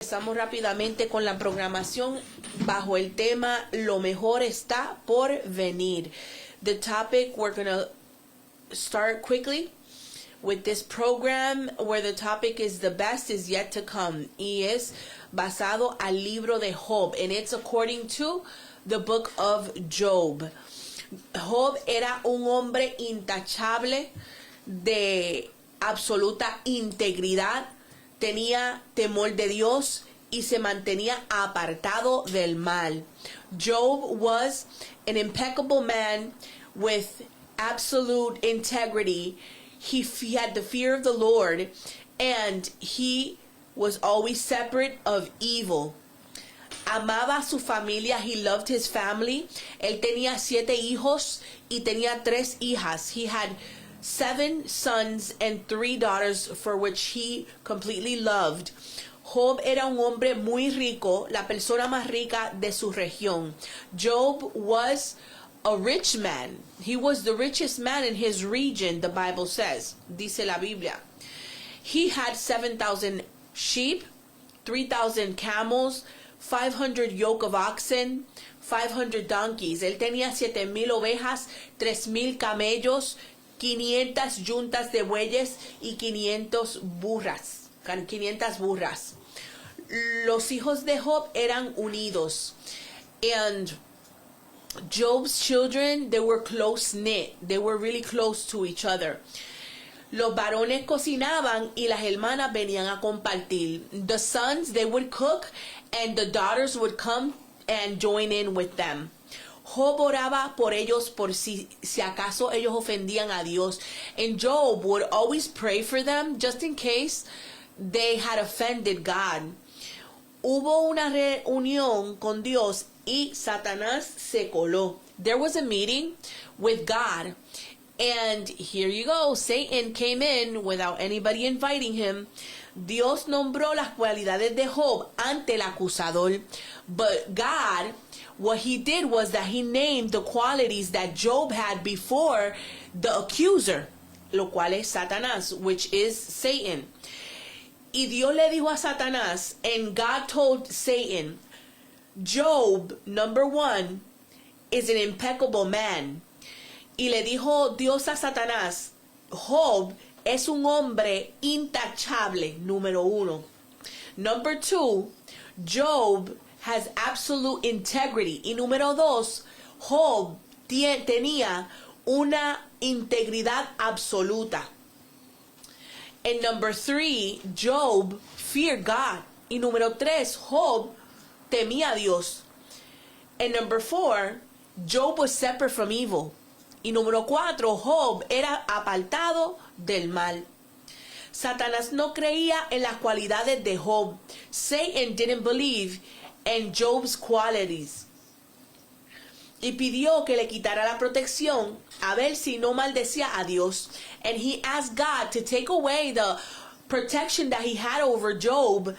empezamos rápidamente con la programación bajo el tema Lo mejor está por venir. The topic, we're going to start quickly with this program where the topic is the best is yet to come. Y es basado al libro de Job. And it's according to the book of Job. Job era un hombre intachable de absoluta integridad. Tenía temor de Dios y se mantenía apartado del mal. Job was an impeccable man with absolute integrity. He had the fear of the Lord, and he was always separate of evil. Amaba a su familia. He loved his family. Él tenía 7 hijos y tenía 3 hijas. He had 7 sons and 3 daughters for which he completely loved. Job era un hombre muy rico, la persona más rica de su región. Job was a rich man. He was the richest man in his region, the Bible says. Dice la Biblia. He had 7,000 sheep, 3,000 camels, 500 yoke of oxen, 500 donkeys. Él tenía 7,000 ovejas, 3,000 camellos, 500 yuntas de bueyes y 500 burras. Los hijos de Job eran unidos. And Job's children, they were close-knit. They were really close to each other. Los varones cocinaban y las hermanas venían a compartir. The sons, they would cook, and the daughters would come and join in with them. Job oraba por ellos por si acaso ellos ofendían a Dios. And Job would always pray for them just in case they had offended God. Hubo una reunión con Dios y Satanás se coló. There was a meeting with God. And here you go, Satan came in without anybody inviting him. Dios nombró las cualidades de Job ante el acusador. But God, what he did was that he named the qualities that Job had before the accuser, lo cual es Satanás, which is Satan. Y Dios le dijo a Satanás, and God told Satan, Job, number 1, is an impeccable man. Y le dijo Dios a Satanás, Job es un hombre intachable, número 1. Number 2, Job has absolute integrity. Y número 2, Job tenía una integridad absoluta. And number 3, Job feared God. Y número 3, Job temía a Dios. And number 4, Job was separate from evil. Y número 4, Job era apartado del mal. Satanás no creía en las cualidades de Job. Satan didn't believe in Job's qualities. Y pidió que le quitara la protección a ver si no maldecía a Dios. And he asked God to take away the protection that he had over Job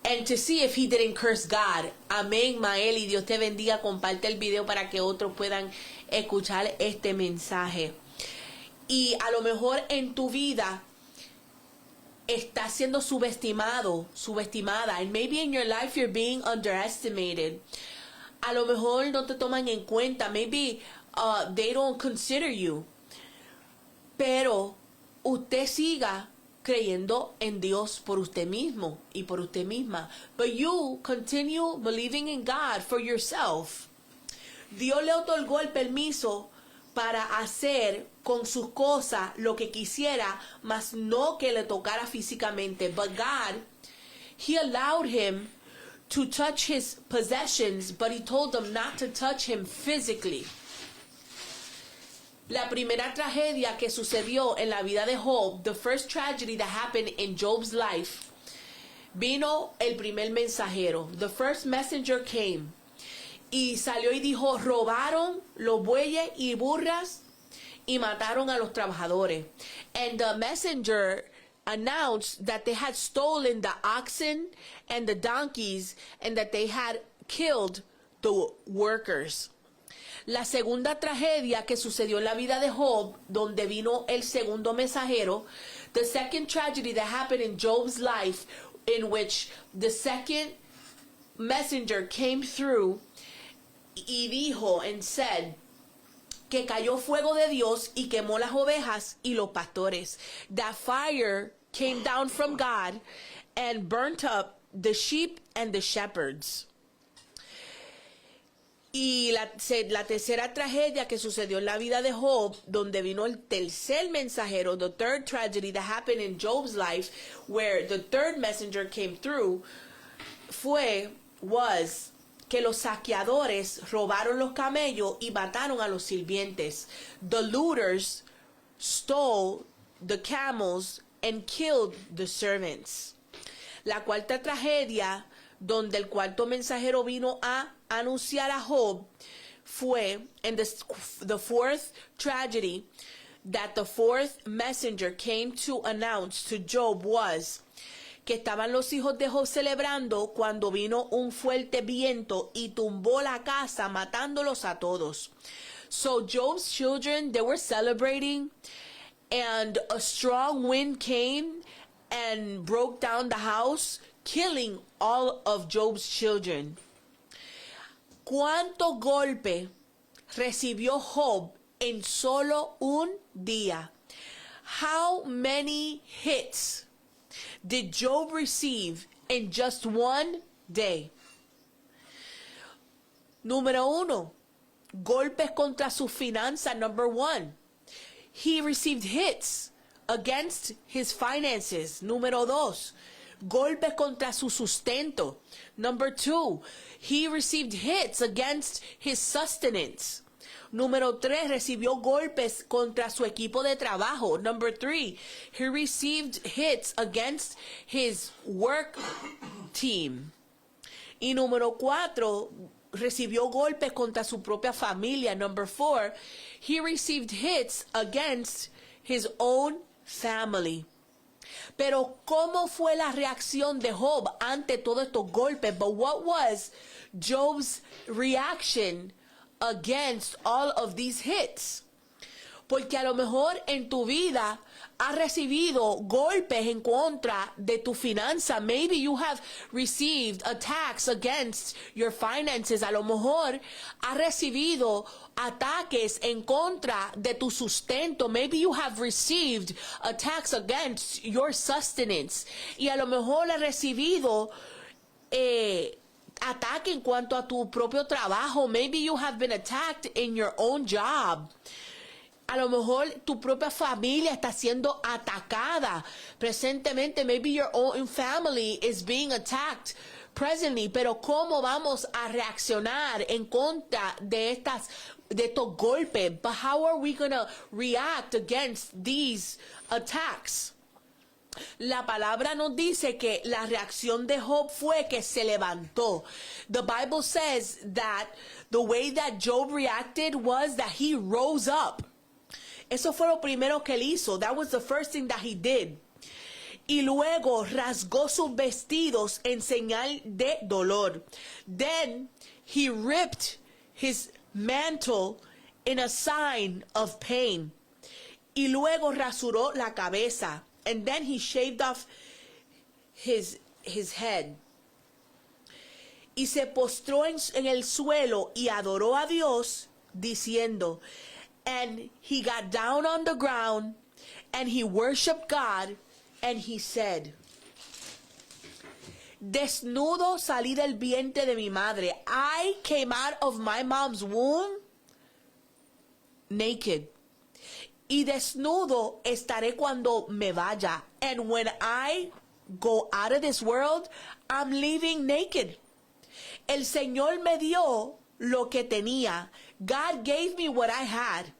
and to see if he didn't curse God. Amén, Maeli. Dios te bendiga. Comparte el video para que otros puedan escuchar este mensaje. Y a lo mejor en tu vida estás siendo subestimada. And maybe in your life you're being underestimated. A lo mejor no te toman en cuenta. Maybe they don't consider you. Pero usted siga creyendo en Dios por usted mismo y por usted misma. But you continue believing in God for yourself. Dios le otorgó el permiso para hacer con sus cosas lo que quisiera, mas no que le tocara físicamente. But God, He allowed him to touch his possessions, but he told them not to touch him physically. La primera tragedia que sucedió en la vida de Job, the first tragedy that happened in Job's life, vino el primer mensajero. The first messenger came. Y salió y dijo, robaron los bueyes y burras y mataron a los trabajadores. And the messenger announced that they had stolen the oxen and the donkeys and that they had killed the workers. La segunda tragedia que sucedió en la vida de Job, donde vino el segundo mensajero, the second tragedy that happened in Job's life in which the second messenger came through y dijo and said que cayó fuego de Dios y quemó las ovejas y los pastores. That fire came down from God and burnt up the sheep and the shepherds. Y la tercera tragedia que sucedió en la vida de Job, donde vino el tercer mensajero, the third tragedy that happened in Job's life, where the third messenger came through, was que los saqueadores robaron los camellos y mataron a los sirvientes. The looters stole the camels and killed the servants. La cuarta tragedia, donde el cuarto mensajero vino a anunciar a Job, and the fourth tragedy that the fourth messenger came to announce to Job was que estaban los hijos de Job celebrando cuando vino un fuerte viento y tumbó la casa matándolos a todos. So Job's children, they were celebrating, and a strong wind came and broke down the house, killing all of Job's children. ¿Cuánto golpe recibió Job en solo un día? How many hits did Job receive in just one day? Número uno, golpes contra su finanza. Number one, he received hits against his finances. Número dos, golpes contra su sustento. Number two, he received hits against his sustenance. Número 3, recibió golpes contra su equipo de trabajo. Number 3, he received hits against his work team. Y número 4, recibió golpes contra su propia familia. Number 4, he received hits against his own family. Pero ¿cómo fue la reacción de Job ante todos estos golpes? But what was Job's reaction against all of these hits? Porque a lo mejor en tu vida has recibido golpes en contra de tu finanza. Maybe you have received attacks against your finances. A lo mejor has recibido ataques en contra de tu sustento. Maybe you have received attacks against your sustenance. Y a lo mejor has recibido ataque en cuanto a tu propio trabajo. Maybe you have been attacked in your own job. A lo mejor tu propia familia está siendo atacada presentemente. Maybe your own family is being attacked presently. Pero ¿cómo vamos a reaccionar en contra de estos golpes? But how are we going to react against these attacks? La palabra nos dice que la reacción de Job fue que se levantó. The Bible says that the way that Job reacted was that he rose up. Eso fue lo primero que él hizo. That was the first thing that he did. Y luego rasgó sus vestidos en señal de dolor. Then he ripped his mantle in a sign of pain. Y luego rasuró la cabeza. And then he shaved off his head. Y se postró en el suelo y adoró a Dios diciendo, and he got down on the ground and he worshiped God and he said, desnudo salí del vientre de mi madre. I came out of my mom's womb naked. Y desnudo estaré cuando me vaya. And when I go out of this world, I'm leaving naked. El Señor me dio lo que tenía. God gave me what I had.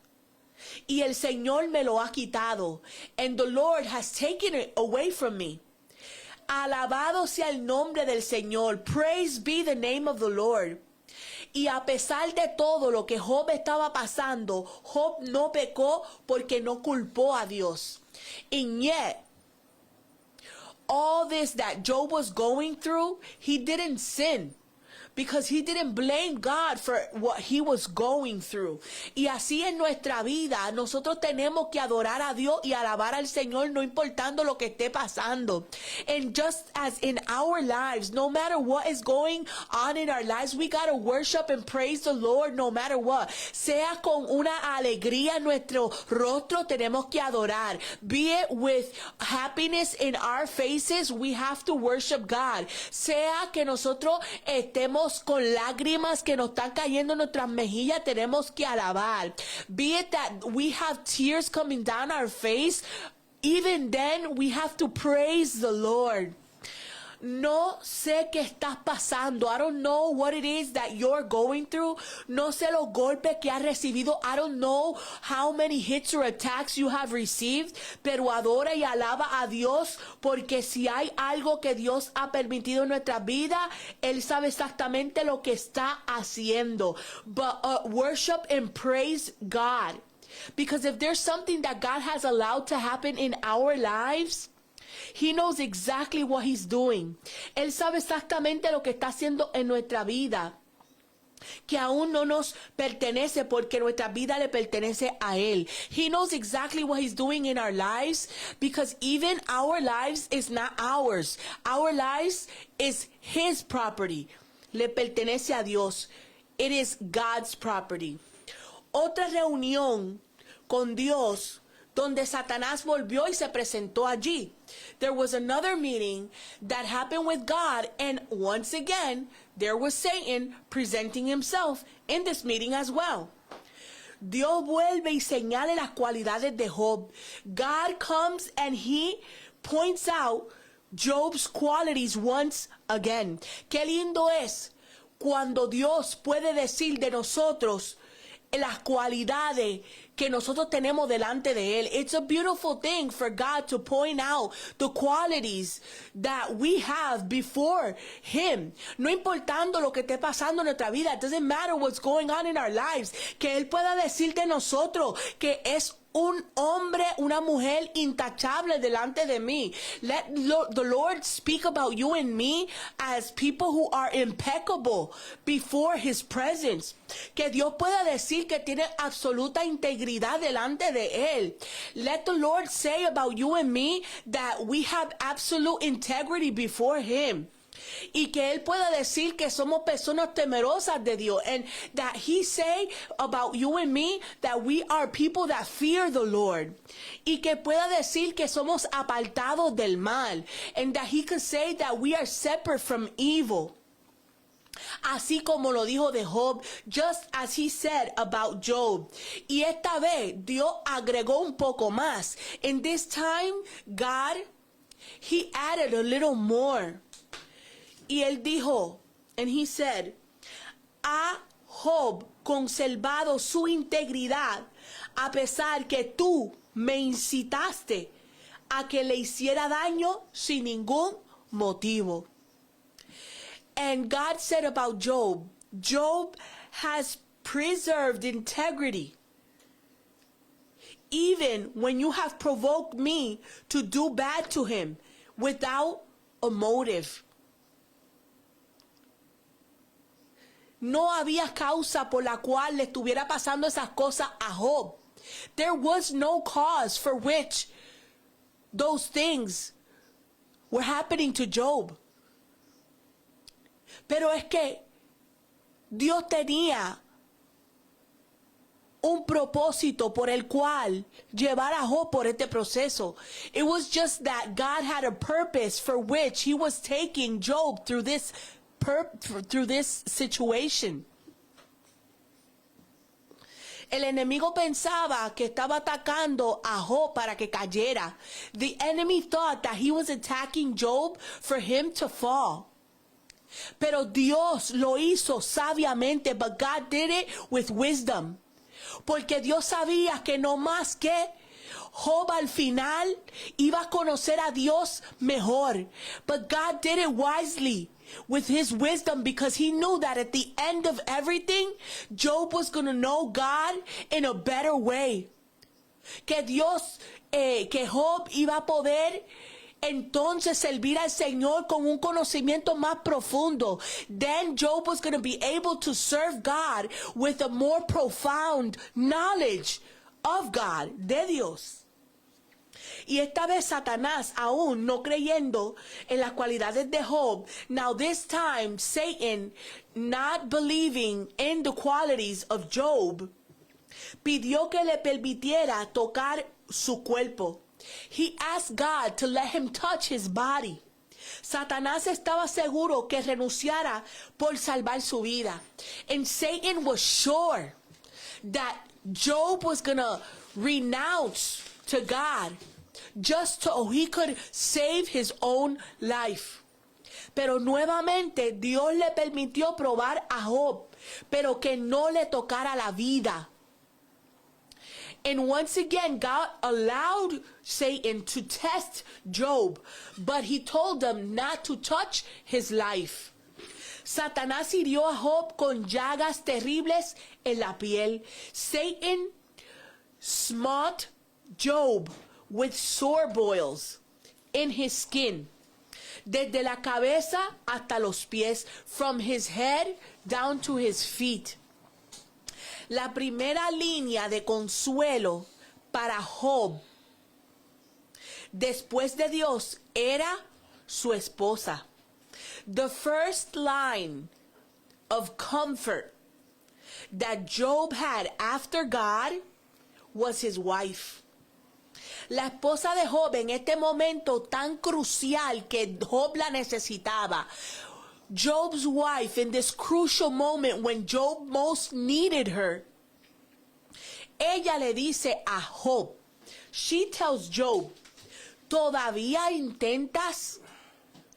Y el Señor me lo ha quitado. And the Lord has taken it away from me. Alabado sea el nombre del Señor. Praise be the name of the Lord. Y a pesar de todo lo que Job estaba pasando, Job no pecó porque no culpó a Dios. And yet, all this that Job was going through, he didn't sin. because he didn't blame God for what he was going through. Y así en nuestra vida, nosotros tenemos que adorar a Dios y alabar al Señor, no importando lo que esté pasando. And just as in our lives, no matter what is going on in our lives, we gotta worship and praise the Lord no matter what. Sea con una alegría en nuestro rostro, tenemos que adorar. Be it with happiness in our faces, we have to worship God. Sea que nosotros estemos con lágrimas que nos están cayendo en nuestras mejillas, tenemos que alabar. Be it that we have tears coming down our face, even then we have to praise the Lord. No sé qué estás pasando. I don't know what it is that you're going through. No sé los golpes que has recibido. I don't know how many hits or attacks you have received. Pero adora y alaba a Dios, porque si hay algo que Dios ha permitido en nuestra vida, Él sabe exactamente lo que está haciendo. But worship and praise God. Because if there's something that God has allowed to happen in our lives, He knows exactly what he's doing. Él sabe exactamente lo que está haciendo en nuestra vida, que aún no nos pertenece, porque nuestra vida le pertenece a Él. He knows exactly what he's doing in our lives, because even our lives is not ours. Our lives is his property. Le pertenece a Dios. It is God's property. Otra reunión con Dios donde Satanás volvió y se presentó allí. There was another meeting that happened with God, and once again, there was Satan presenting himself in this meeting as well. Dios vuelve y señala las cualidades de Job. God comes and he points out Job's qualities once again. Qué lindo es cuando Dios puede decir de nosotros las cualidades que nosotros tenemos delante de Él. It's a beautiful thing for God to point out the qualities that we have before Him. No importando lo que esté pasando en nuestra vida. It doesn't matter what's going on in our lives. Que Él pueda decir de nosotros que es un hombre, una mujer intachable delante de mí. Let the Lord speak about you and me as people who are impeccable before His presence. Que Dios pueda decir que tiene absoluta integridad delante de Él. Let the Lord say about you and me that we have absolute integrity before Him. Y que Él pueda decir que somos personas temerosas de Dios. And that He say about you and me that we are people that fear the Lord. Y que pueda decir que somos apartados del mal. And that He could say that we are separate from evil. Así como lo dijo de Job, just as he said about Job. Y esta vez Dios agregó un poco más. And this time, God, He added a little more. Y él dijo, and he said, ha Job conservado su integridad a pesar que tú me incitaste a que le hiciera daño sin ningún motivo. And God said about Job, Job has preserved integrity even when you have provoked me to do bad to him without a motive. No había causa por la cual le estuviera pasando esas cosas a Job. There was no cause for which those things were happening to Job. Pero es que Dios tenía un propósito por el cual llevar a Job por este proceso. It was just that God had a purpose for which He was taking Job through this situation. El enemigo pensaba que estaba atacando a Job para que cayera. The enemy thought that he was attacking Job for him to fall. Pero Dios lo hizo sabiamente, but God did it with wisdom. Porque Dios sabía que no más que Job al final iba a conocer a Dios mejor. But God did it wisely, with His wisdom, because He knew that at the end of everything, Job was going to know God in a better way. Que Dios, que Job iba a poder entonces servir al Señor con un conocimiento más profundo. Then Job was going to be able to serve God with a more profound knowledge of God, de Dios. Y esta vez Satanás, aún no creyendo en las cualidades de Job, now this time Satan, not believing in the qualities of Job, pidió que le permitiera tocar su cuerpo. He asked God to let him touch his body. Satanás estaba seguro que renunciara por salvar su vida. And Satan was sure that Job was going to renounce to God just so he could save his own life. Pero nuevamente Dios le permitió probar a Job, pero que no le tocara la vida. And once again, God allowed Satan to test Job, but he told them not to touch his life. Satanás hirió a Job con llagas terribles en la piel. Satan smote Job with sore boils in his skin, desde la cabeza hasta los pies, from his head down to his feet. La primera línea de consuelo para Job después de Dios era su esposa. The first line of comfort that Job had after God was his wife. La esposa de Job en este momento tan crucial que Job la necesitaba. Job's wife in this crucial moment when Job most needed her. Ella le dice a Job, she tells Job, ¿todavía intentas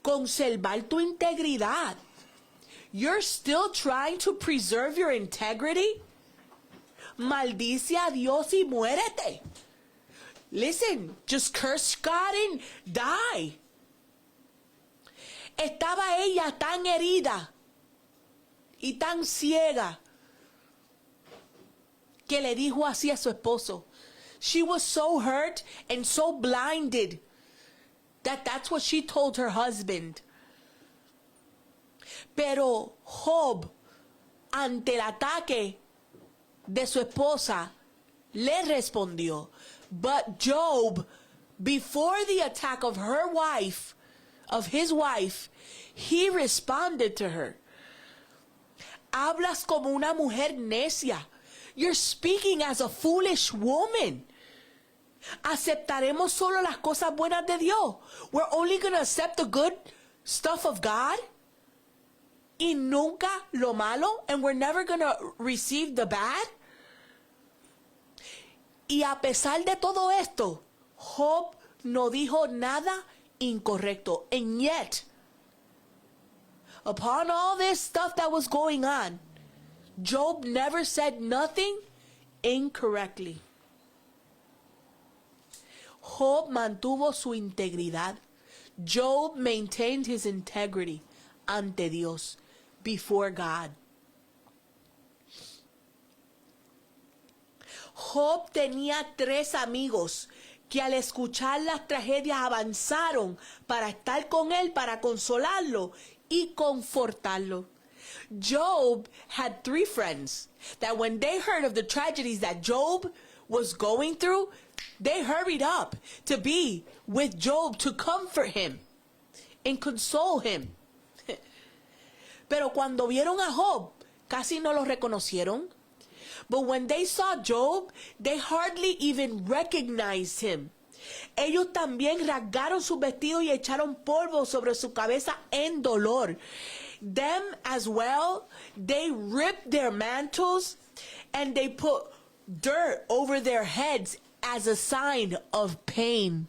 conservar tu integridad? You're still trying to preserve your integrity? Maldice a Dios y muérete. Listen, just curse God and die. Estaba ella tan herida y tan ciega que le dijo así a su esposo. She was so hurt and so blinded that that's what she told her husband. Pero Job, ante el ataque de su esposa, le respondió. But Job, before the attack of her wife, of his wife, he responded to her. Hablas como una mujer necia. You're speaking as a foolish woman. Aceptaremos solo las cosas buenas de Dios. We're only going to accept the good stuff of God. Y nunca lo malo. And we're never going to receive the bad. Y a pesar de todo esto, Job no dijo nada incorrecto. And yet, upon all this stuff that was going on, Job never said nothing incorrectly. Job mantuvo su integridad. Job maintained his integrity ante Dios, before God. Job tenía 3 amigos que al escuchar las tragedias avanzaron para estar con él, para consolarlo y confortarlo. Job had 3 friends that when they heard of the tragedies that Job was going through, they hurried up to be with Job to comfort him and console him. Pero cuando vieron a Job, casi no lo reconocieron. But when they saw Job, they hardly even recognized him. Ellos también rasgaron sus vestidos y echaron polvo sobre su cabeza en dolor. Them as well, they ripped their mantles and they put dirt over their heads as a sign of pain.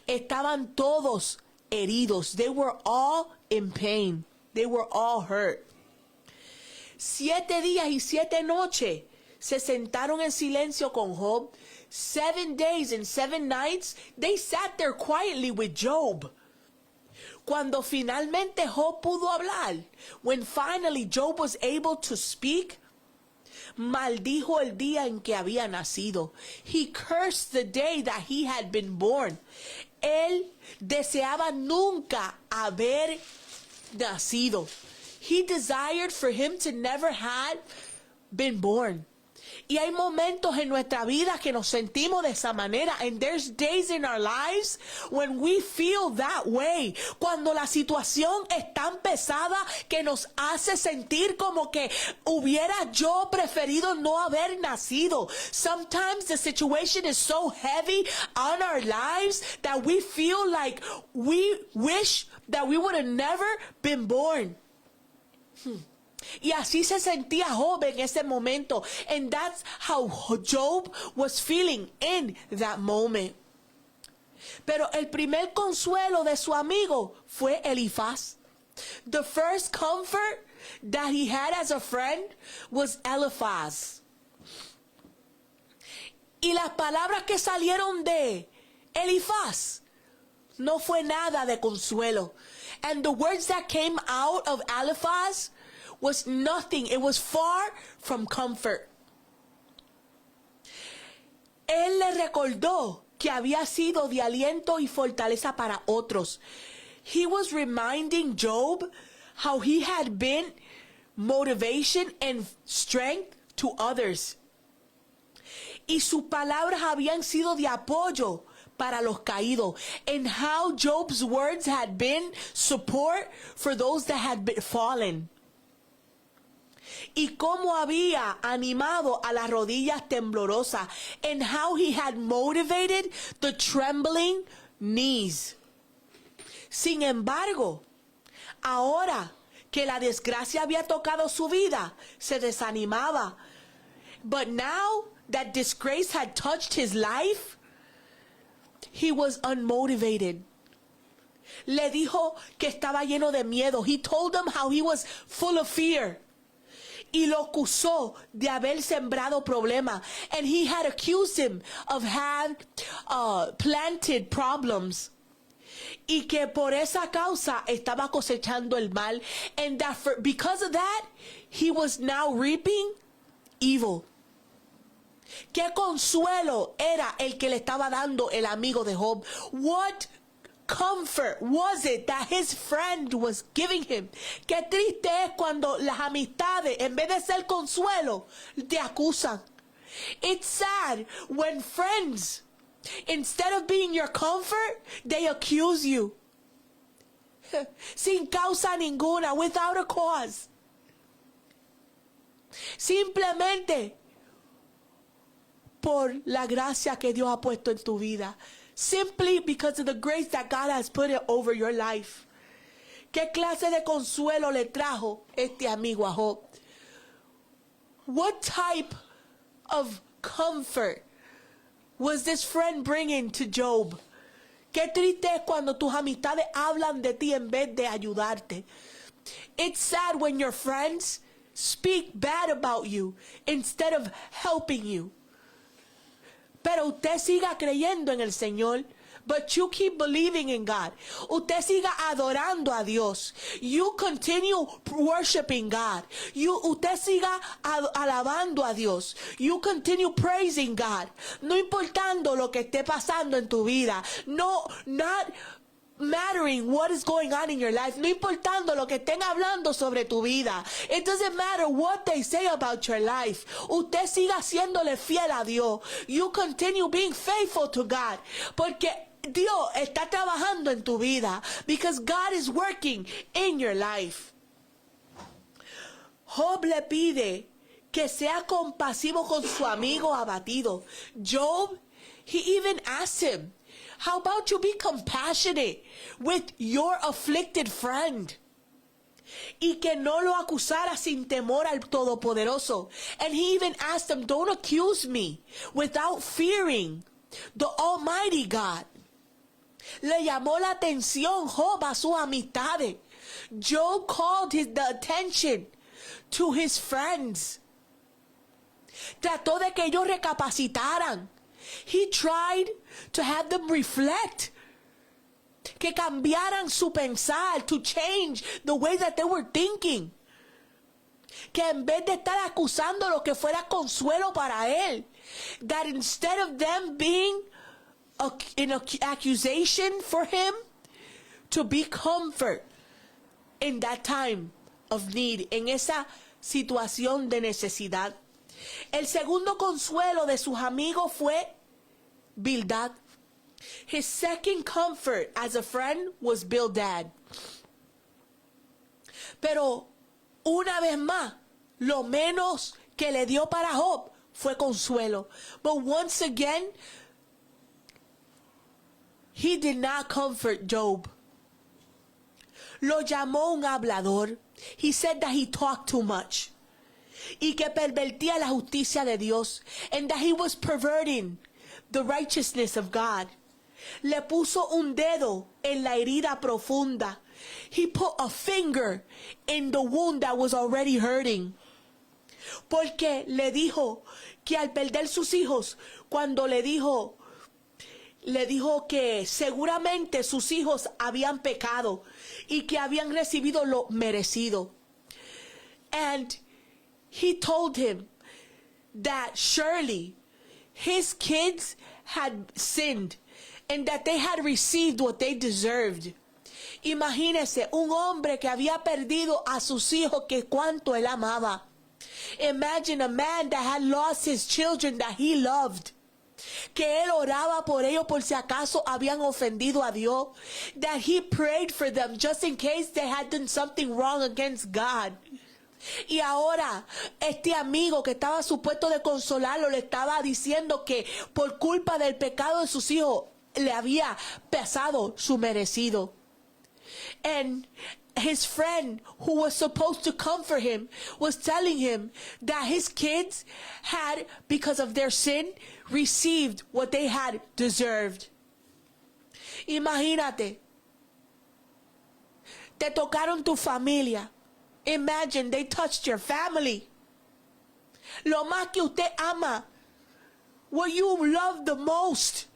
Estaban todos heridos. They were all in pain. They were all hurt. 7 días y 7 noches se sentaron en silencio con Job. 7 days and 7 nights, they sat there quietly with Job. Cuando finalmente Job pudo hablar, when finally Job was able to speak, maldijo el día en que había nacido. He cursed the day that he had been born. él deseaba nunca haber nacido. He desired for him to never had been born. Y hay momentos en nuestra vida que nos sentimos de esa manera. And there's days in our lives when we feel that way. Cuando la situación es tan pesada que nos hace sentir como que hubiera yo preferido no haber nacido. Sometimes the situation is so heavy on our lives that we feel like we wish that we would have never been born. Y así se sentía Job en ese momento. And that's how Job was feeling in that moment. Pero el primer consuelo de su amigo fue Elifaz. The first comfort that he had as a friend was Eliphaz. Y las palabras que salieron de Elifaz no fue nada de consuelo. And the words that came out of Eliphaz was nothing. It was far from comfort. Él le recordó que había sido de aliento y fortaleza para otros. He was reminding Job how he had been motivation and strength to others. Y sus palabras habían sido de apoyo para los caídos. And how Job's words had been support for those that had been fallen. Y cómo había animado a las rodillas temblorosas. And how he had motivated the trembling knees. Sin embargo, ahora que la desgracia había tocado su vida, se desanimaba. But now that disgrace had touched his life, he was unmotivated. Le dijo que estaba lleno de miedo. He told them how he was full of fear. Y lo acusó de haber sembrado problemas. And he had accused him of having planted problems. Y que por esa causa estaba cosechando el mal. And that because of that, he was now reaping evil. ¿Qué consuelo era el que le estaba dando el amigo de Job? What comfort was it that his friend was giving him? Qué triste es cuando las amistades, en vez de ser consuelo, te acusan. It's sad when friends, instead of being your comfort, they accuse you. Sin causa ninguna, without a cause. Simplemente por la gracia que Dios ha puesto en tu vida. Simply because of the grace that God has put it over your life. ¿Qué clase de consuelo le trajo este amigo a Job? What type of comfort was this friend bringing to Job? Qué triste es cuando tus amistades hablan de ti en vez de ayudarte. It's sad when your friends speak bad about you instead of helping you. Pero usted siga creyendo en el Señor. But you keep believing in God. Usted siga adorando a Dios. You continue worshiping God. Usted siga alabando a Dios. You continue praising God. No importando lo que esté pasando en tu vida. No, not mattering what is going on in your life. No importando lo que estén hablando sobre tu vida. It doesn't matter what they say about your life. Usted siga siéndole fiel a Dios. You continue being faithful to God. Porque Dios está trabajando en tu vida. Because God is working in your life. Job le pide que sea compasivo con su amigo abatido. Job, he even asked him, how about you be compassionate with your afflicted friend? Y que no lo acusara sin temor al Todopoderoso. And he even asked him, don't accuse me without fearing the Almighty God. Le llamó la atención Job a sus amistades. Job called the attention to his friends. Trató de que ellos recapacitaran. He tried to have them reflect. Que cambiaran su pensar, to change the way that they were thinking. Que en vez de estar acusando lo que fuera consuelo para él, that instead of them being an accusation for him to be comfort in that time of need, en esa situación de necesidad. El segundo consuelo de sus amigos fue Bildad. His second comfort as a friend was Bildad. Pero una vez más, lo menos que le dio para Job fue consuelo. But once again, he did not comfort Job. Lo llamó un hablador. He said that he talked too much. Y que pervertía la justicia de Dios. And that he was perverting the righteousness of God. Le puso un dedo en la herida profunda. He put a finger in the wound that was already hurting. Porque le dijo que al perder sus hijos, cuando le dijo que seguramente sus hijos habían pecado y que habían recibido lo merecido. And he told him that surely his kids had sinned and that they had received what they deserved. Imagínese un hombre que había perdido a sus hijos que cuánto él amaba. Imagine a man that had lost his children that he loved. Que él oraba por ellos por si acaso habían ofendido a Dios. That he prayed for them just in case they had done something wrong against God. Y ahora este amigo que estaba supuesto de consolarlo le estaba diciendo que por culpa del pecado de sus hijos le había pesado su merecido. And his friend who was supposed to comfort him was telling him that his kids had, because of their sin, received what they had deserved. Imagínate, te tocaron tu familia. Imagine they touched your family. Lo más que usted ama, what you love the most.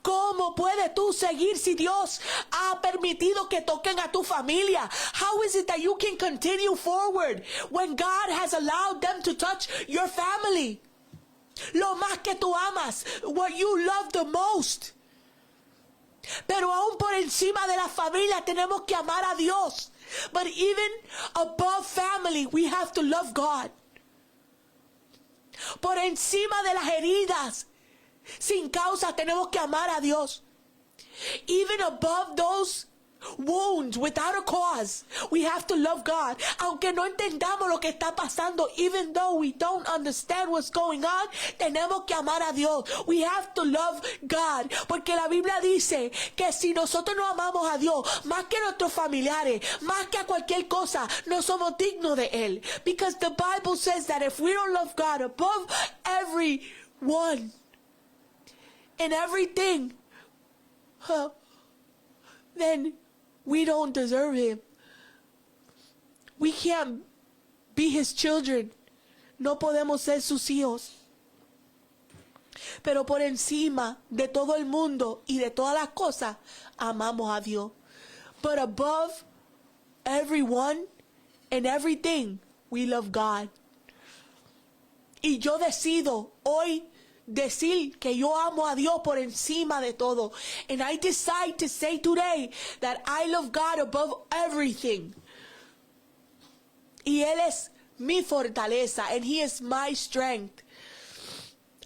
¿Cómo puedes tú seguir si Dios ha permitido que toquen a tu familia? How is it that you can continue forward when God has allowed them to touch your family? Lo más que tú amas, what you love the most. Pero aún por encima de la familia tenemos que amar a Dios. But even above family, we have to love God. Por encima de las heridas, sin causa, tenemos que amar a Dios. Even above those wounds without a cause, we have to love God. Aunque no entendamos lo que está pasando, even though we don't understand what's going on, tenemos que amar a Dios. We have to love God. Porque la Biblia dice que si nosotros no amamos a Dios, más que nuestros familiares, más que a cualquier cosa, no somos dignos de Él. Because the Bible says that if we don't love God above everyone and everything, then we don't deserve Him. We can't be His children. No podemos ser sus hijos. Pero por encima de todo el mundo y de todas las cosas, amamos a Dios. But above everyone and everything, we love God. Y yo decido hoy decir que yo amo a Dios por encima de todo. And I decide to say today that I love God above everything. Y Él es mi fortaleza. And He is my strength.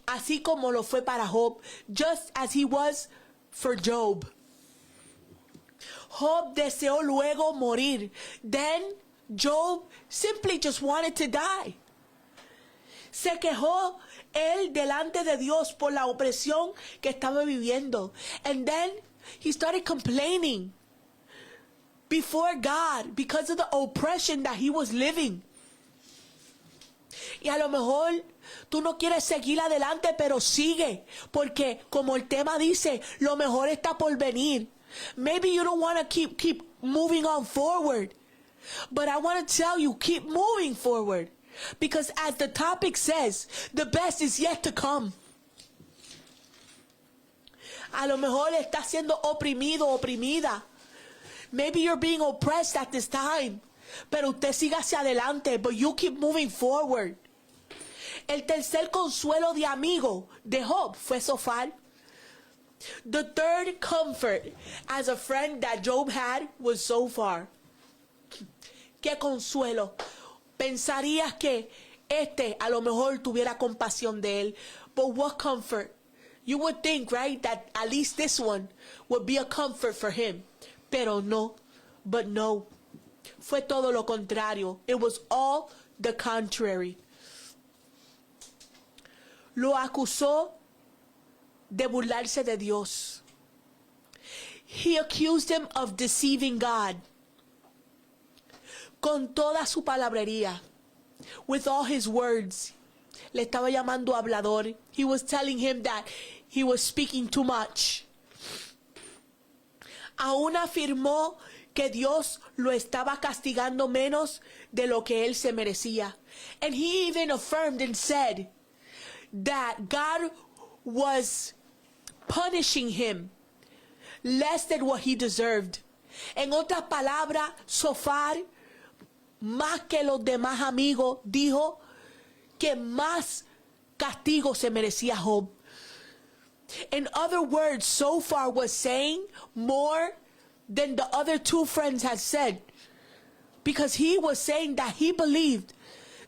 Así como lo fue para Job. Just as He was for Job. Job deseó luego morir. Then Job simply just wanted to die. Se quejó él delante de Dios por la opresión que estaba viviendo. And then he started complaining before God because of the oppression that he was living. Y a lo mejor tú no quieres seguir adelante, pero sigue. Porque como el tema dice, lo mejor está por venir. Maybe you don't want to keep moving on forward. But I want to tell you, keep moving forward. Because as the topic says, the best is yet to come. A lo mejor estás siendo oprimido, oprimida. Maybe you're being oppressed at this time. Pero usted siga hacia adelante. But you keep moving forward. El tercer consuelo de amigo de Job fue Zophar. The third comfort as a friend that Job had was so far. Qué consuelo. Pensarías que a lo mejor tuviera compasión de él. But what comfort? You would think, right, that at least this one would be a comfort for him. Pero no. But no. Fue todo lo contrario. It was all the contrary. Lo acusó de burlarse de Dios. He accused him of deceiving God. Con toda su palabrería. With all his words. Le estaba llamando hablador. He was telling him that he was speaking too much. Aún afirmó que Dios lo estaba castigando menos de lo que él se merecía. And he even affirmed and said that God was punishing him less than what he deserved. En otras palabras, Sofar, más que los demás amigos, dijo que más castigo se merecía Job. In other words, Sofar was saying more than the other two friends had said, because he was saying that he believed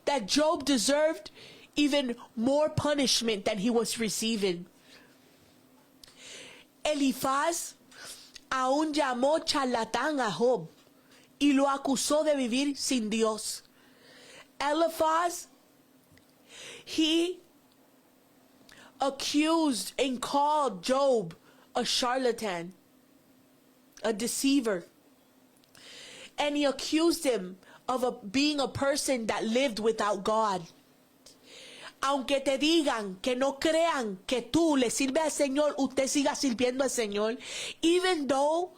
that Job deserved even more punishment than he was receiving. Elifaz aún llamó charlatán a Job y lo acusó de vivir sin Dios. Eliphaz, he accused and called Job a charlatan, a deceiver. And he accused him of being a person that lived without God. Aunque te digan que no crean que tú le sirves al Señor, usted siga sirviendo al Señor. Even though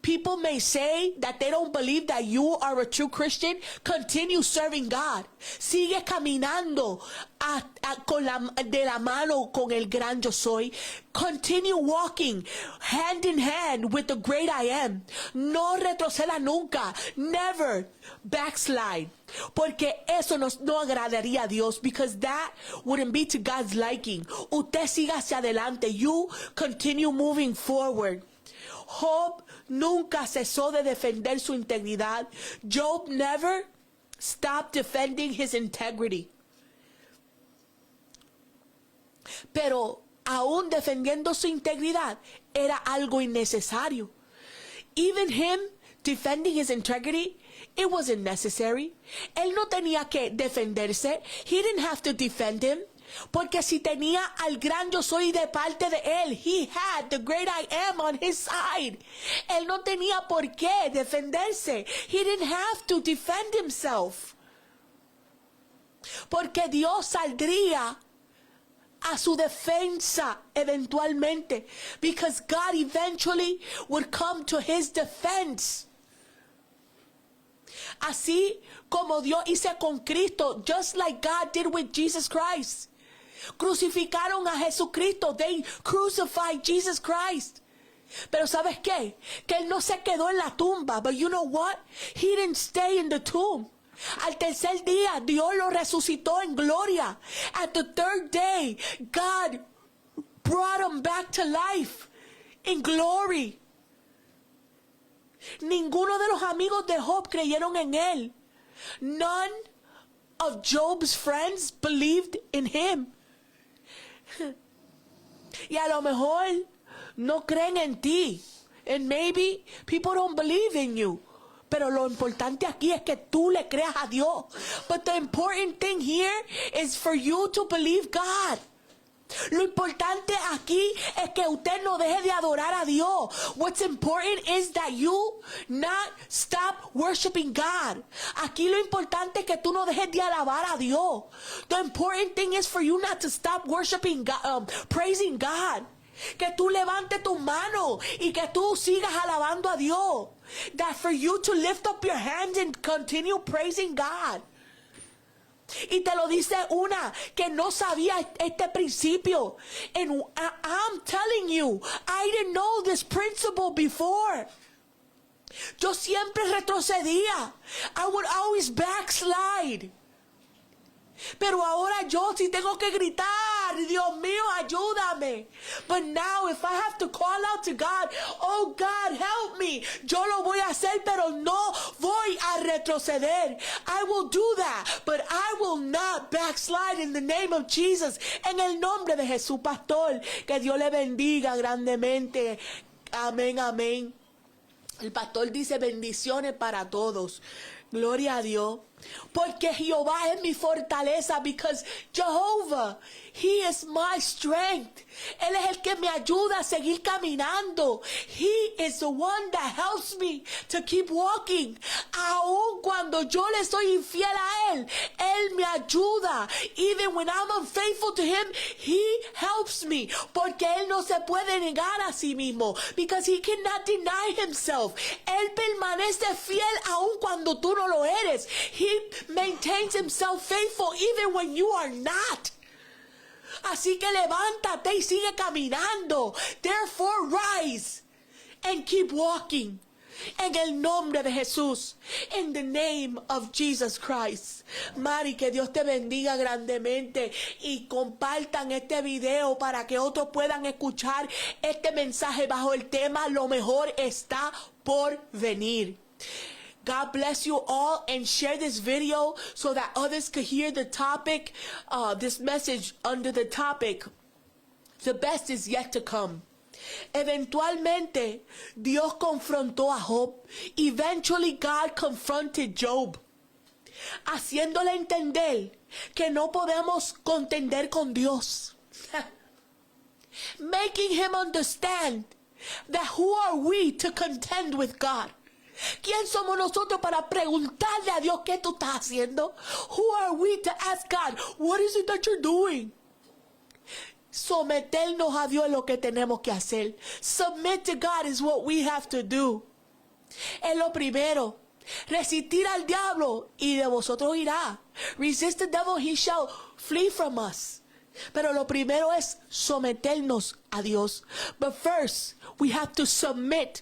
people may say that they don't believe that you are a true Christian, continue serving God. Sigue caminando de la mano con el gran yo soy. Continue walking hand in hand with the great I am. No retroceda nunca. Never backslide. Porque eso no agradaría a Dios, because that wouldn't be to God's liking. Usted siga hacia adelante. You continue moving forward. Job nunca cesó de defender su integridad. Job never stopped defending his integrity. Pero aún defendiendo su integridad era algo innecesario. Even him defending his integrity, it wasn't necessary. Él no tenía que defenderse. He didn't have to defend him. Porque si tenía al gran yo soy de parte de él, he had the great I am on his side. Él no tenía por qué defenderse. He didn't have to defend himself. Porque Dios saldría a su defensa eventualmente. Because God eventually would come to his defense. Así como Dios hizo con Cristo, just like God did with Jesus Christ. Crucificaron a Jesucristo. They crucified Jesus Christ. Pero ¿sabes qué? Que él no se quedó en la tumba. But you know what? He didn't stay in the tomb. Al tercer día, Dios lo resucitó en gloria. At the third day, God brought him back to life in glory. Ninguno de los amigos de Job creyeron en él. None of Job's friends believed in him. Y a lo mejor no creen en ti. And maybe people don't believe in you. Pero lo importante aquí es que tú le creas a Dios. But the important thing here is for you to believe God. Lo importante aquí es que usted no deje de adorar a Dios. What's important is that you not stop worshiping God. Aquí lo importante es que tú no dejes de alabar a Dios. The important thing is for you not to stop worshiping God, praising God. Que tú levantes tu mano y que tú sigas alabando a Dios. That for you to lift up your hands and continue praising God. Y te lo dice una que no sabía este principio. And I'm telling you, I didn't know this principle before. Yo siempre retrocedía. I would always backslide. Pero ahora yo si tengo que gritar, Dios mío, ayúdame. But now if I have to call out to God, oh God, help me. Yo lo voy a hacer, pero no voy a retroceder. I will do that, but I will not backslide in the name of Jesus. En el nombre de Jesús, pastor, que Dios le bendiga grandemente. Amén, amén. El pastor dice bendiciones para todos. Gloria a Dios. Porque Jehová es mi fortaleza. Because Jehovah, He is my strength. Él es el que me ayuda a seguir caminando. He is the one that helps me to keep walking. Aun cuando yo le soy infiel a Él, Él me ayuda. Even when I'm unfaithful to Him, He helps me. Porque Él no se puede negar a sí mismo. Because He cannot deny Himself. Él permanece fiel aun cuando tú no lo eres. He maintains Himself faithful even when you are not. Así que levántate y sigue caminando. Therefore rise and keep walking. En el nombre de Jesús. In the name of Jesus Christ. Mari, que Dios te bendiga grandemente. Y compartan este video para que otros puedan escuchar este mensaje bajo el tema Lo mejor está por venir. God bless you all, and share this video so that others could hear the topic, this message under the topic, the best is yet to come. Eventualmente, Dios confrontó a Job. Eventually, God confronted Job, haciéndole entender que no podemos contender con Dios. Making him understand that who are we to contend with God? ¿Quién somos nosotros para preguntarle a Dios qué tú estás haciendo? Who are we to ask God, what is it that you're doing? Someternos a Dios es lo que tenemos que hacer. Submit to God is what we have to do. Es lo primero. Resistir al diablo y de vosotros irá. Resist the devil, he shall flee from us. Pero lo primero es someternos a Dios. But first, we have to submit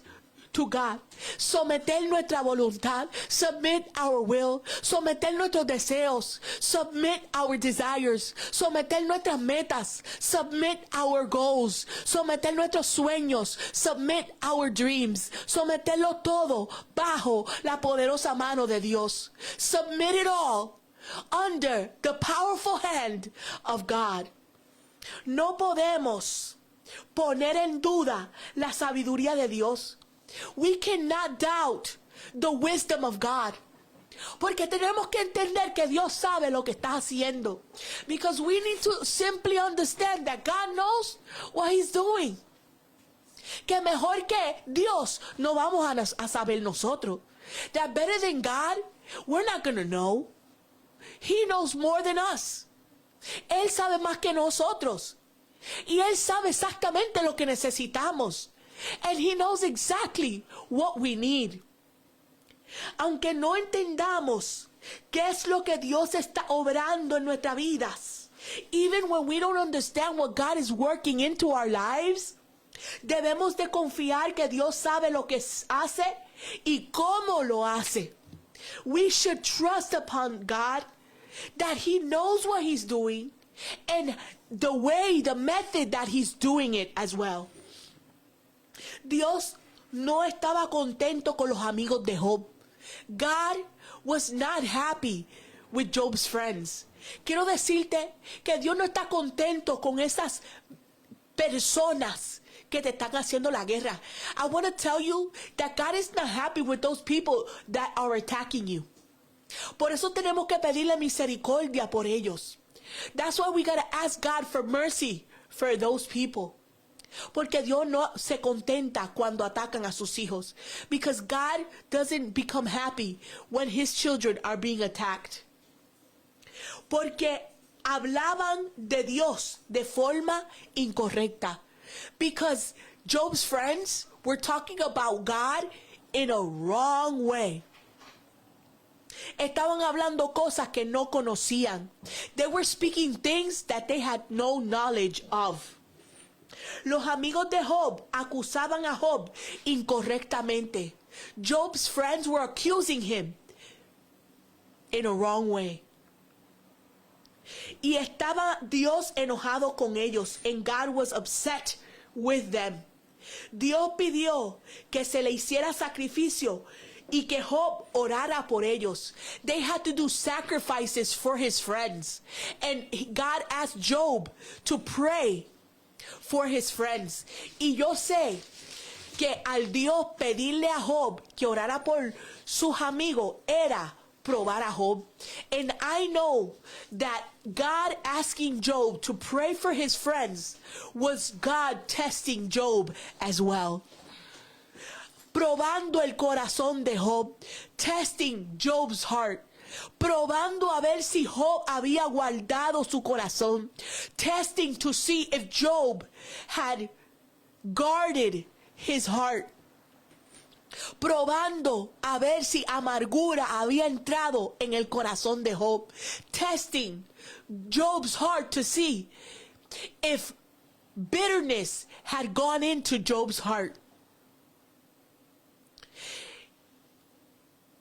to God. Someter nuestra voluntad. Submit our will. Someter nuestros deseos. Submit our desires. Someter nuestras metas. Submit our goals. Someter nuestros sueños. Submit our dreams. Someterlo todo bajo la poderosa mano de Dios. Submit it all under the powerful hand of God. No podemos poner en duda la sabiduría de Dios. We cannot doubt the wisdom of God. Porque tenemos que entender que Dios sabe lo que está haciendo. Because we need to simply understand that God knows what He's doing. Que mejor que Dios no vamos a saber nosotros. That better than God, we're not going to know. He knows more than us. Él sabe más que nosotros. Y Él sabe exactamente lo que necesitamos. And He knows exactly what we need. Aunque no entendamos qué es lo que Dios está obrando en nuestras vidas, even when we don't understand what God is working into our lives, debemos de confiar que Dios sabe lo que hace y cómo lo hace. We should trust upon God that He knows what He's doing and the method that He's doing it as well. Dios no estaba contento con los amigos de Job. God was not happy with Job's friends. Quiero decirte que Dios no está contento con esas personas que te están haciendo la guerra. I want to tell you that God is not happy with those people that are attacking you. Por eso tenemos que pedirle misericordia por ellos. That's why we got to ask God for mercy for those people. Porque Dios no se contenta cuando atacan a sus hijos. Because God doesn't become happy when His children are being attacked. Porque hablaban de Dios de forma incorrecta. Because Job's friends were talking about God in a wrong way. Estaban hablando cosas que no conocían. They were speaking things that they had no knowledge of. Los amigos de Job acusaban a Job incorrectamente. Job's friends were accusing him in a wrong way. Y estaba Dios enojado con ellos. And God was upset with them. Dios pidió que se le hiciera sacrificio y que Job orara por ellos. They had to do sacrifices for his friends. And God asked Job to pray for his friends. Y yo sé que al Dios pedirle a Job que orara por sus amigos era probar a Job. And I know that God asking Job to pray for his friends was God testing Job as well. Probando el corazón de Job, testing Job's heart. Probando a ver si Job había guardado su corazón. Testing to see if Job had guarded his heart. Probando a ver si amargura había entrado en el corazón de Job. Testing Job's heart to see if bitterness had gone into Job's heart.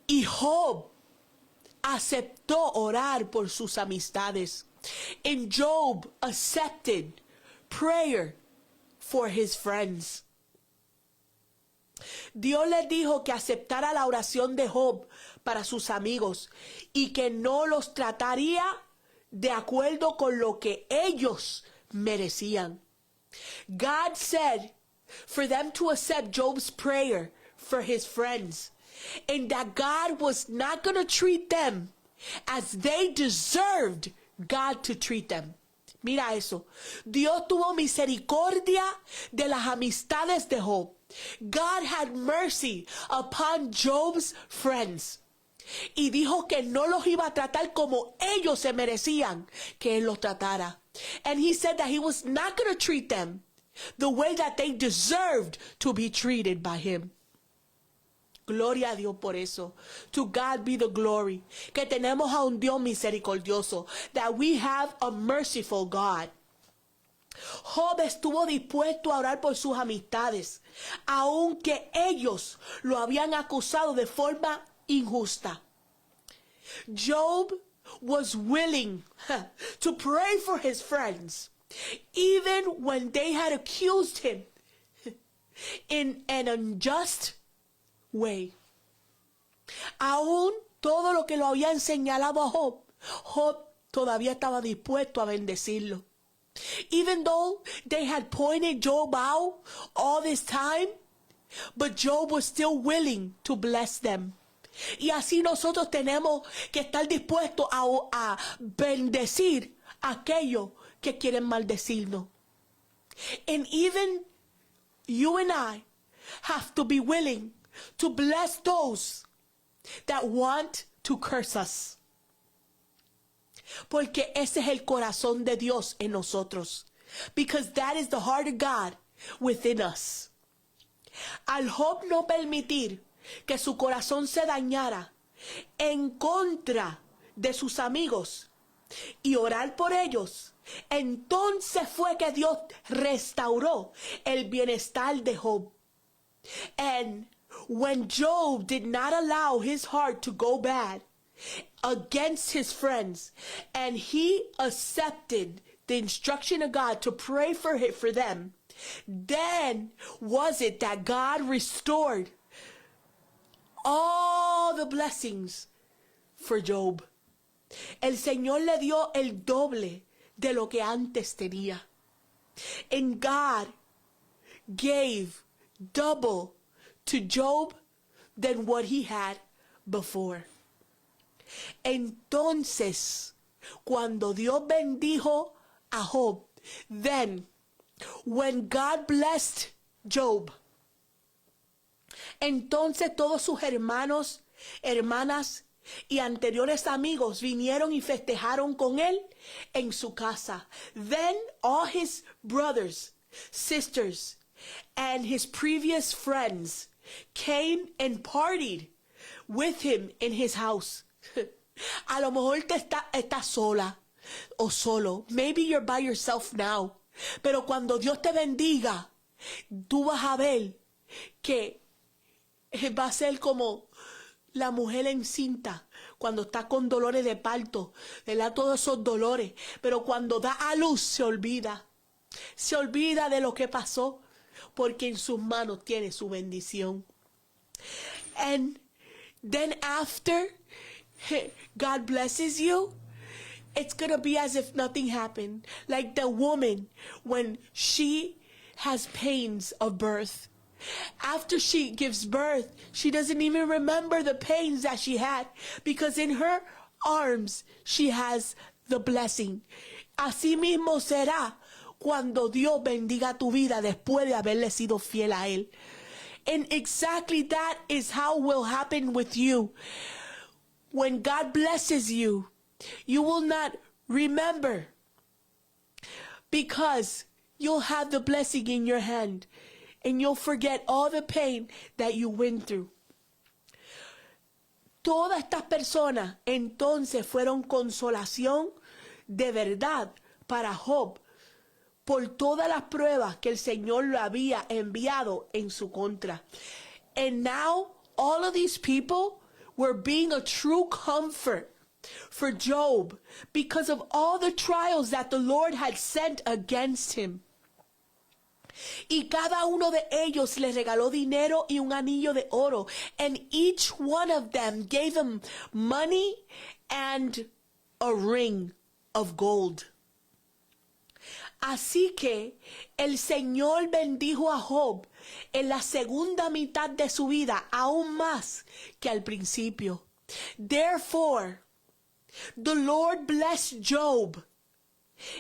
Y Job aceptó orar por sus amistades. And Job accepted prayer for his friends. Dios les dijo que aceptara la oración de Job para sus amigos y que no los trataría de acuerdo con lo que ellos merecían. God said for them to accept Job's prayer for his friends, and that God was not going to treat them as they deserved God to treat them. Mira eso. Dios tuvo misericordia de las amistades de Job. God had mercy upon Job's friends. Y dijo que no los iba a tratar como ellos se merecían que él los tratara. And he said that he was not going to treat them the way that they deserved to be treated by him. Gloria a Dios por eso. To God be the glory. Que tenemos a un Dios misericordioso. That we have a merciful God. Job estuvo dispuesto a orar por sus amistades, aunque ellos lo habían acusado de forma injusta. Job was willing to pray for his friends, even when they had accused him in an unjust way. Aún todo lo que lo habían señalado a Job, Job todavía estaba dispuesto a bendecirlo. Even though they had pointed Job out all this time, but Job was still willing to bless them. Y así nosotros tenemos que estar dispuestos a bendecir a aquellos que quieren maldecirnos. And even you and I have to be willing to bless those that want to curse us. Porque ese es el corazón de Dios en nosotros. Because that is the heart of God within us. Al Job no permitir que su corazón se dañara en contra de sus amigos y orar por ellos, entonces fue que Dios restauró el bienestar de Job. And when Job did not allow his heart to go bad against his friends, and he accepted the instruction of God to pray for them, then was it that God restored all the blessings for Job. El Señor le dio el doble de lo que antes tenía. And God gave double to Job than what he had before. Entonces, cuando Dios bendijo a Job, then when God blessed Job, entonces todos sus hermanos, hermanas y anteriores amigos vinieron y festejaron con él en su casa. Then all his brothers, sisters, and his previous friends came and partied with him in his house. A lo mejor estás sola o solo. Maybe you're by yourself now. Pero cuando Dios te bendiga, tú vas a ver que va a ser como la mujer encinta cuando está con dolores de parto, ¿verdad? Todos esos dolores. Pero cuando da a luz se olvida. Se olvida de lo que pasó, porque en sus manos tiene su bendición. And then after God blesses you, it's going to be as if nothing happened. Like the woman when she has pains of birth. After she gives birth, she doesn't even remember the pains that she had, because in her arms she has the blessing. Así mismo será cuando Dios bendiga tu vida después de haberle sido fiel a Él. And exactly that is how will happen with you. When God blesses you, you will not remember, because you'll have the blessing in your hand and you'll forget all the pain that you went through. Todas estas personas entonces fueron consolación de verdad para Job por todas las pruebas que el Señor lo había enviado en su contra. And now all of these people were being a true comfort for Job because of all the trials that the Lord had sent against him. Y cada uno de ellos le regaló dinero y un anillo de oro. And each one of them gave him money and a ring of gold. Así que el Señor bendijo a Job en la segunda mitad de su vida aún más que al principio. Therefore, the Lord blessed Job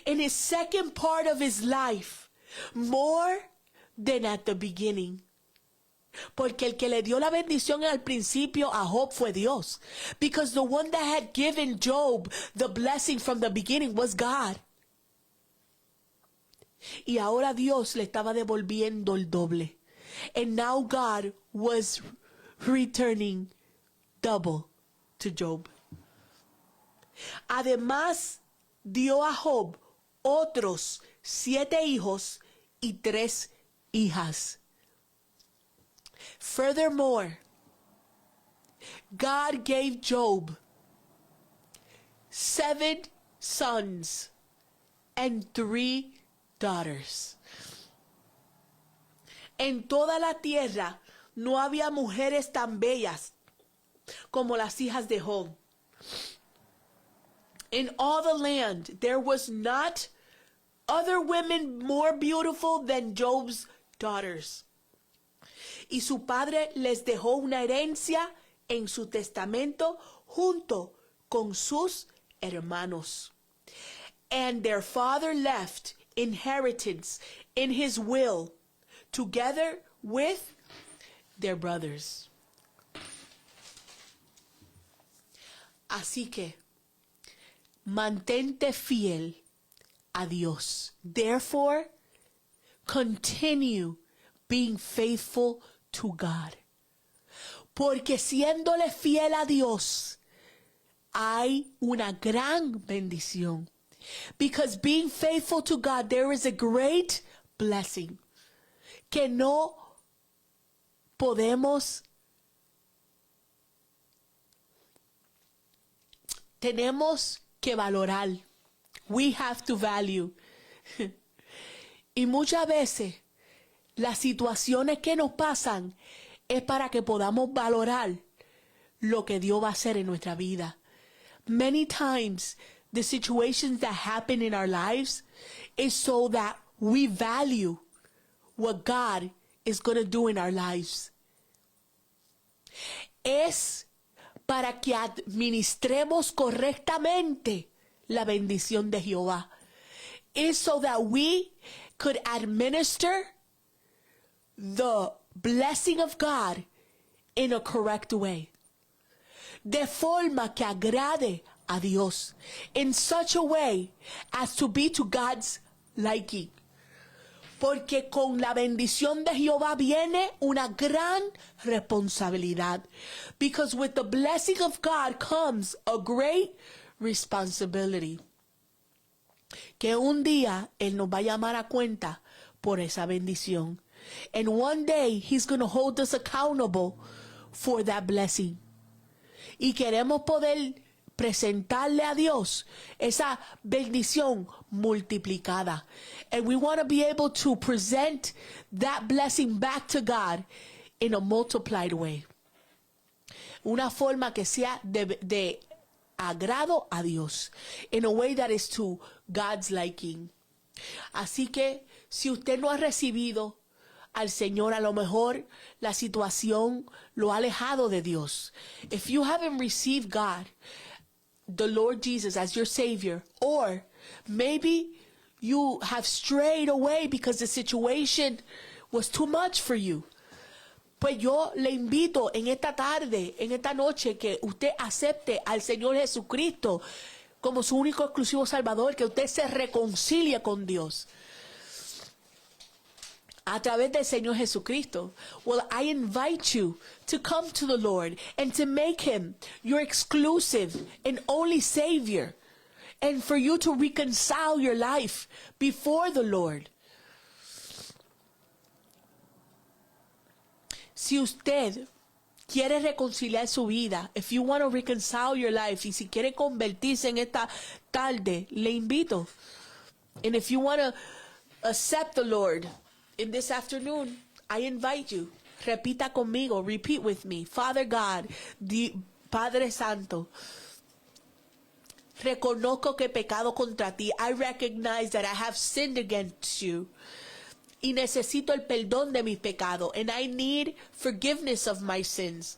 in his second part of his life more than at the beginning. Porque el que le dio la bendición al principio a Job fue Dios. Because the one that had given Job the blessing from the beginning was God. Y ahora Dios le estaba devolviendo el doble. And now God was returning double to Job. Además, dio a Job otros 7 hijos y 3 hijas. Furthermore, God gave Job 7 sons and 3 daughters. En toda la tierra no había mujeres tan bellas como las hijas de Job. In all the land there was not other women more beautiful than Job's daughters. Y su padre les dejó una herencia en su testamento junto con sus hermanos. And their father left inheritance in his will together with their brothers. Así que mantente fiel a Dios. Therefore, continue being faithful to God. Porque siéndole fiel a Dios, hay una gran bendición. Because being faithful to God, there is a great blessing que no podemos, tenemos que valorar. We have to value. Y muchas veces las situaciones que nos pasan es para que podamos valorar lo que Dios va a hacer en nuestra vida. Many times the situations that happen in our lives is so that we value what God is going to do in our lives. Es para que administremos correctamente la bendición de Jehová. Is so that we could administer the blessing of God in a correct way. De forma que agrade a Dios. In such a way as to be to God's liking. Porque con la bendición de Jehová viene una gran responsabilidad. Because with the blessing of God comes a great responsibility. Que un día Él nos va a llamar a cuenta por esa bendición. And one day He's going to hold us accountable for that blessing. y queremos poder presentarle a Dios esa bendición multiplicada. And we want to be able to present that blessing back to God in a multiplied way. Una forma que sea de agrado a Dios. In a way that is to God's liking. Así que si usted no ha recibido al Señor, a lo mejor la situación lo ha alejado de Dios. If you haven't received God, the Lord Jesus as your Savior, or maybe you have strayed away because the situation was too much for you, pues yo le invito en esta tarde, en esta noche, que usted acepte al Señor Jesucristo como su único exclusivo Salvador, que usted se reconcilie con Dios a través del Señor Jesucristo. Well, I invite you to come to the Lord and to make Him your exclusive and only Savior, and for you to reconcile your life before the Lord. Si usted quiere reconciliar su vida, if you want to reconcile your life, y si quiere convertirse en esta tarde, le invito. And if you want to accept the Lord in this afternoon, I invite you. Repita conmigo, repeat with me. Father God, Padre Santo, reconozco que he pecado contra ti. I recognize that I have sinned against you. Y necesito el perdón de mis pecados. And I need forgiveness of my sins.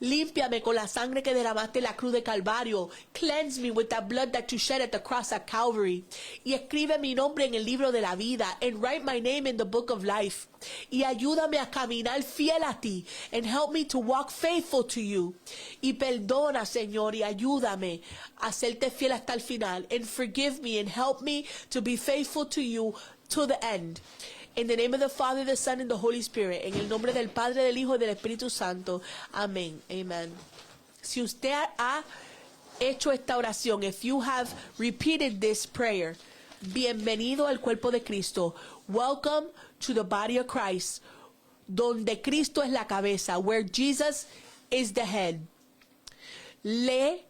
Límpiame con la sangre que derramaste en la cruz de Calvario. Cleanse me with that blood that you shed at the cross at Calvary. Y escribe mi nombre en el libro de la vida. And write my name in the book of life. Y ayúdame a caminar fiel a ti. And help me to walk faithful to you. Y perdona, Señor, y ayúdame a serte fiel hasta el final. And forgive me and help me to be faithful to you to the end. In the name of the Father, the Son, and the Holy Spirit. En el nombre del Padre, del Hijo y del Espíritu Santo. Amén. Amen. Si usted ha hecho esta oración, if you have repeated this prayer, bienvenido al cuerpo de Cristo. Welcome to the body of Christ, donde Cristo es la cabeza, where Jesus is the head. Le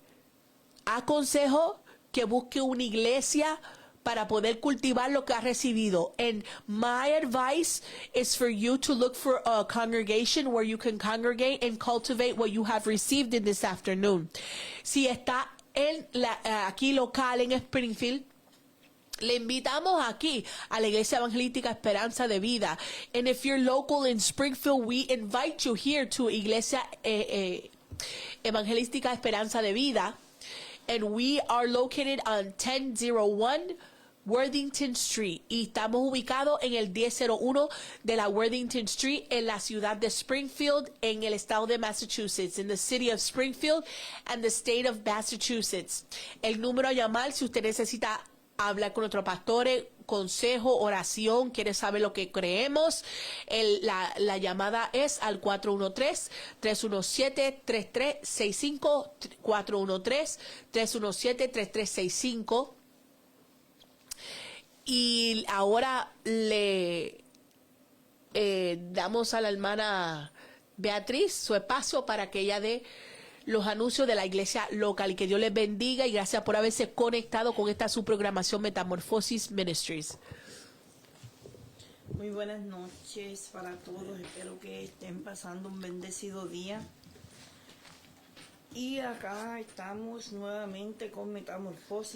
aconsejo que busque una iglesia para poder cultivar lo que ha recibido. And my advice is for you to look for a congregation where you can congregate and cultivate what you have received in this afternoon. Si está aquí local en Springfield, le invitamos aquí a la Iglesia Evangelística Esperanza de Vida. And if you're local in Springfield, we invite you here to Iglesia Evangelística Esperanza de Vida. And we are located on 1001 Worthington Street. Y estamos ubicados en el 1001 de la Worthington Street en la ciudad de Springfield, en el estado de Massachusetts, in the city of Springfield and the state of Massachusetts. El número a llamar si usted necesita hablar con nuestros pastores, consejo, oración, quiere saber lo que creemos, la llamada es al 413-317-3365, 413-317-3365. Y ahora le damos a la hermana Beatriz su espacio para que ella dé los anuncios de la iglesia local. Y que Dios les bendiga y gracias por haberse conectado con esta su programación Metamorfosis Ministries. Muy buenas noches para todos, espero que estén pasando un bendecido día. Y acá estamos nuevamente con Metamorfosis.